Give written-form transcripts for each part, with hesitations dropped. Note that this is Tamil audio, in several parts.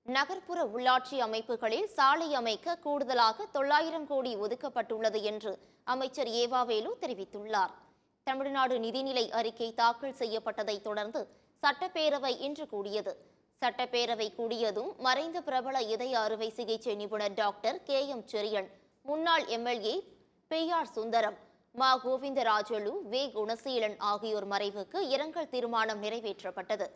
நகர்ப்புற உள்ளாட்சி அமைப்புகளில் சாலை அமைக்க கூடுதலாக 900 கோடி ஒதுக்கப்பட்டுள்ளது என்று அமைச்சர் ஏவாவேலு தெரிவித்துள்ளார். தமிழ்நாடு நிதிநிலை அறிக்கை தாக்கல் செய்யப்பட்டதை தொடர்ந்து சட்டப்பேரவை இன்று கூடியது. சட்டப்பேரவை கூடியதும் மறைந்த பிரபல இதய அறுவை சிகிச்சை நிபுணர் டாக்டர் KM செரியன், முன்னாள் MLA PR சுந்தரம், மா கோவிந்தராஜலு, வே குணசீலன் ஆகியோர் மறைவுக்கு இரங்கல் தீர்மானம் நிறைவேற்றப்பட்டது.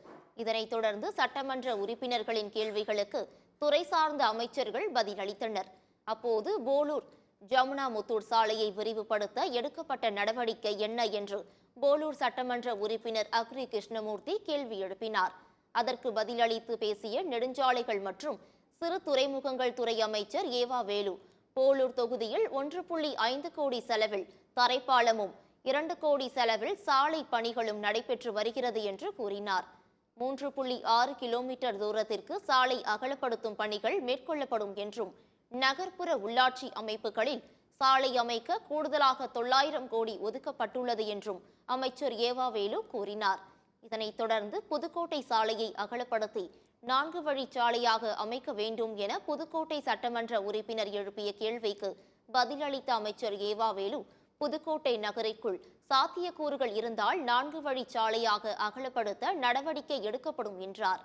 இதனைத் தொடர்ந்து சட்டமன்ற உறுப்பினர்களின் கேள்விகளுக்கு துறை சார்ந்த அமைச்சர்கள் பதிலளித்தனர். அப்போது போலூர் ஜமுனா முத்தூர் சாலையை விரிவுபடுத்த எடுக்கப்பட்ட நடவடிக்கை என்ன என்று போலூர் சட்டமன்ற உறுப்பினர் அக்ரி கிருஷ்ணமூர்த்தி கேள்வி எழுப்பினார். அதற்கு பதிலளித்து பேசிய நெடுஞ்சாலைகள் மற்றும் சிறு துறைமுகங்கள் துறை அமைச்சர் ஏவாவேலு, போலூர் தொகுதியில் 1.5 கோடி செலவில் தரைப்பாலமும் 2 கோடி செலவில் சாலை பணிகளும் நடைபெற்று வருகிறது என்று கூறினார். 3.6 கிலோமீட்டர் தூரத்திற்கு சாலை அகலப்படுத்தும் பணிகள் மேற்கொள்ளப்படும் என்றும், நகர்ப்புற உள்ளாட்சி அமைப்புகளில் சாலை அமைக்க கூடுதலாக 900 கோடி ஒதுக்கப்பட்டுள்ளது என்றும் அமைச்சர் ஏவாவேலு கூறினார். இதனைத் தொடர்ந்து புதுக்கோட்டை சாலையை அகலப்படுத்தி 4 வழிச்சாலையாக அமைக்க வேண்டும் என புதுக்கோட்டை சட்டமன்ற உறுப்பினர் எழுப்பிய கேள்விக்கு பதிலளித்த அமைச்சர் ஏவாவேலு, புதுக்கோட்டை நகருக்குள் சாத்தியக்கூறுகள் இருந்தால் 4 வழிச்சாலையாக அகலப்படுத்த நடவடிக்கை எடுக்கப்படும் என்றார்.